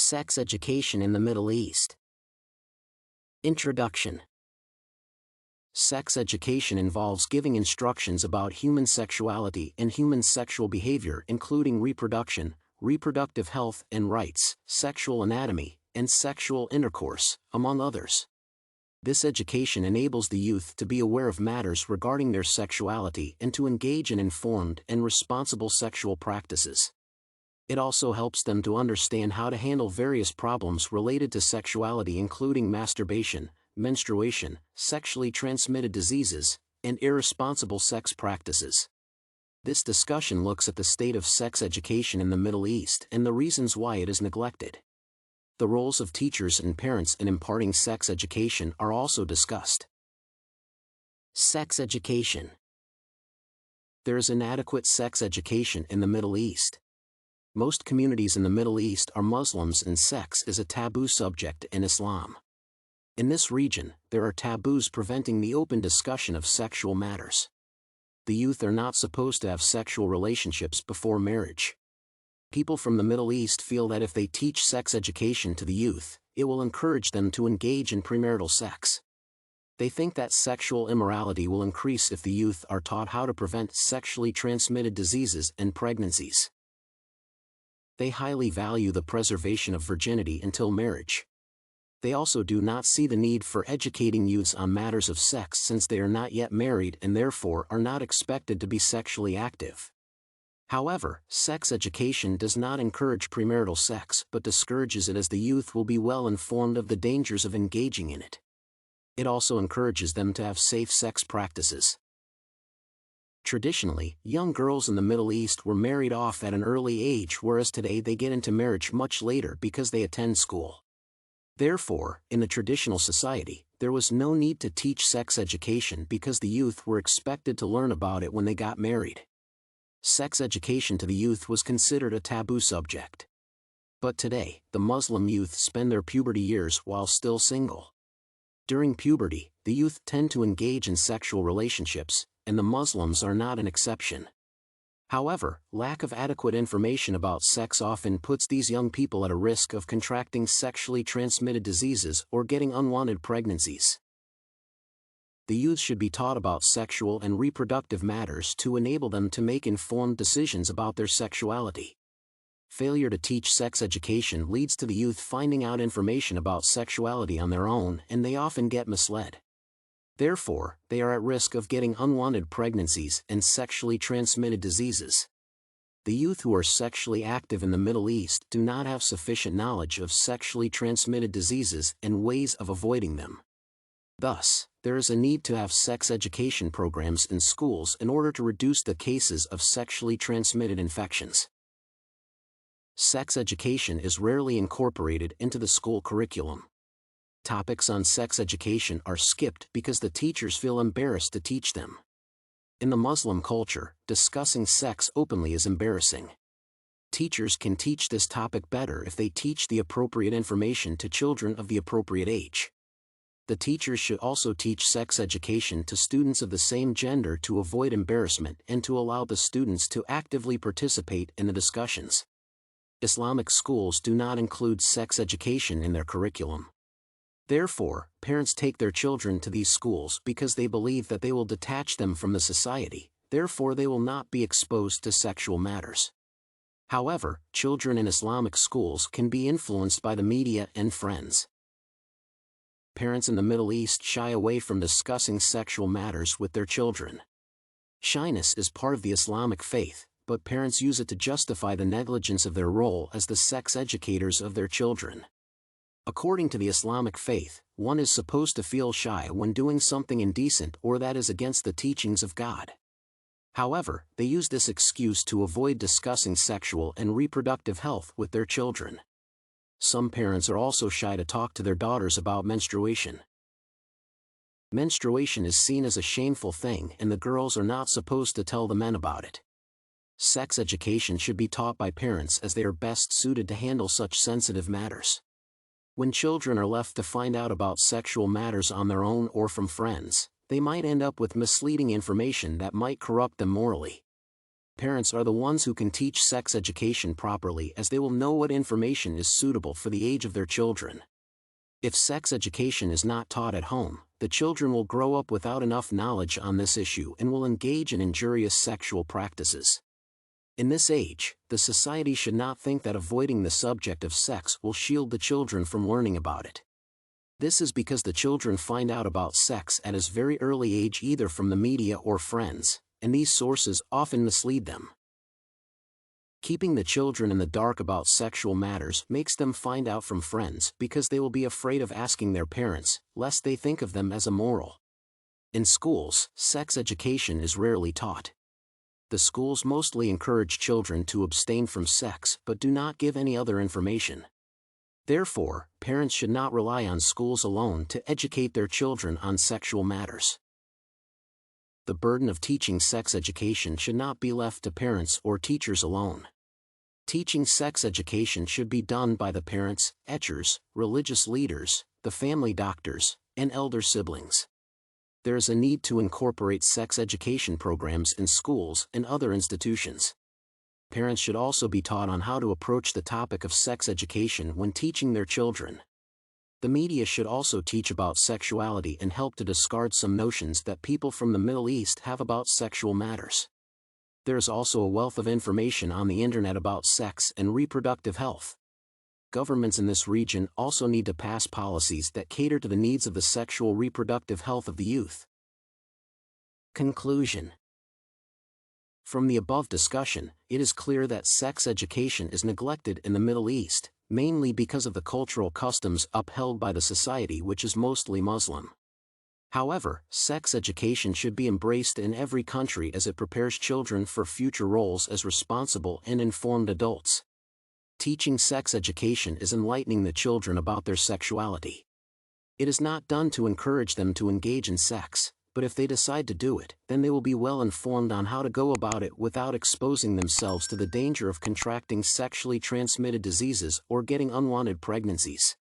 Sex education in the Middle East. Introduction. Sex education involves giving instructions about human sexuality and human sexual behavior, including reproduction, reproductive health and rights, sexual anatomy, and sexual intercourse, among others. This education enables the youth to be aware of matters regarding their sexuality and to engage in informed and responsible sexual practices. It also helps them to understand how to handle various problems related to sexuality, including masturbation, menstruation, sexually transmitted diseases, and irresponsible sex practices. This discussion looks at the state of sex education in the Middle East and the reasons why it is neglected. The roles of teachers and parents in imparting sex education are also discussed. Sex education. There is inadequate sex education in the Middle East. Most communities in the Middle East are Muslims, and sex is a taboo subject in Islam. In this region, there are taboos preventing the open discussion of sexual matters. The youth are not supposed to have sexual relationships before marriage. People from the Middle East feel that if they teach sex education to the youth, it will encourage them to engage in premarital sex. They think that sexual immorality will increase if the youth are taught how to prevent sexually transmitted diseases and pregnancies. They highly value the preservation of virginity until marriage. They also do not see the need for educating youths on matters of sex, since they are not yet married and therefore are not expected to be sexually active. However, sex education does not encourage premarital sex but discourages it, as the youth will be well informed of the dangers of engaging in it. It also encourages them to have safe sex practices. Traditionally, young girls in the Middle East were married off at an early age, whereas today they get into marriage much later because they attend school. Therefore, in the traditional society, there was no need to teach sex education because the youth were expected to learn about it when they got married. Sex education to the youth was considered a taboo subject. But today, the Muslim youth spend their puberty years while still single. During puberty, the youth tend to engage in sexual relationships, and the Muslims are not an exception. However, lack of adequate information about sex often puts these young people at a risk of contracting sexually transmitted diseases or getting unwanted pregnancies. The youth should be taught about sexual and reproductive matters to enable them to make informed decisions about their sexuality. Failure to teach sex education leads to the youth finding out information about sexuality on their own, and they often get misled. Therefore, they are at risk of getting unwanted pregnancies and sexually transmitted diseases. The youth who are sexually active in the Middle East do not have sufficient knowledge of sexually transmitted diseases and ways of avoiding them. Thus, there is a need to have sex education programs in schools in order to reduce the cases of sexually transmitted infections. Sex education is rarely incorporated into the school curriculum. Topics on sex education are skipped because the teachers feel embarrassed to teach them. In the Muslim culture, discussing sex openly is embarrassing. Teachers can teach this topic better if they teach the appropriate information to children of the appropriate age. The teachers should also teach sex education to students of the same gender to avoid embarrassment and to allow the students to actively participate in the discussions. Islamic schools do not include sex education in their curriculum. Therefore, parents take their children to these schools because they believe that they will detach them from the society, therefore they will not be exposed to sexual matters. However, children in Islamic schools can be influenced by the media and friends. Parents in the Middle East shy away from discussing sexual matters with their children. Shyness is part of the Islamic faith, but parents use it to justify the negligence of their role as the sex educators of their children. According to the Islamic faith, one is supposed to feel shy when doing something indecent or that is against the teachings of God. However, they use this excuse to avoid discussing sexual and reproductive health with their children. Some parents are also shy to talk to their daughters about menstruation. Menstruation is seen as a shameful thing, and the girls are not supposed to tell the men about it. Sex education should be taught by parents, as they are best suited to handle such sensitive matters. When children are left to find out about sexual matters on their own or from friends, they might end up with misleading information that might corrupt them morally. parents are the ones who can teach sex education properly, as they will know what information is suitable for the age of their children. If sex education is not taught at home, the children will grow up without enough knowledge on this issue and will engage in injurious sexual practices. In this age, the society should not think that avoiding the subject of sex will shield the children from learning about it. This is because the children find out about sex at a very early age, either from the media or friends, and these sources often mislead them. Keeping the children in the dark about sexual matters makes them find out from friends because they will be afraid of asking their parents, lest they think of them as immoral. In schools, sex education is rarely taught. The schools mostly encourage children to abstain from sex but do not give any other information. Therefore, parents should not rely on schools alone to educate their children on sexual matters. The burden of teaching sex education should not be left to parents or teachers alone. Teaching sex education should be done by the parents, etchers, religious leaders, the family doctors, and elder siblings. There is a need to incorporate sex education programs in schools and other institutions. Parents should also be taught on how to approach the topic of sex education when teaching their children. The media should also teach about sexuality and help to discard some notions that people from the Middle East have about sexual matters. There is also a wealth of information on the internet about sex and reproductive health. Governments in this region also need to pass policies that cater to the needs of the sexual reproductive health of the youth. Conclusion. From the above discussion, it is clear that sex education is neglected in the Middle East, mainly because of the cultural customs upheld by the society, which is mostly Muslim. However, sex education should be embraced in every country as it prepares children for future roles as responsible and informed adults. Teaching sex education is enlightening the children about their sexuality. It is not done to encourage them to engage in sex, but if they decide to do it, then they will be well informed on how to go about it without exposing themselves to the danger of contracting sexually transmitted diseases or getting unwanted pregnancies.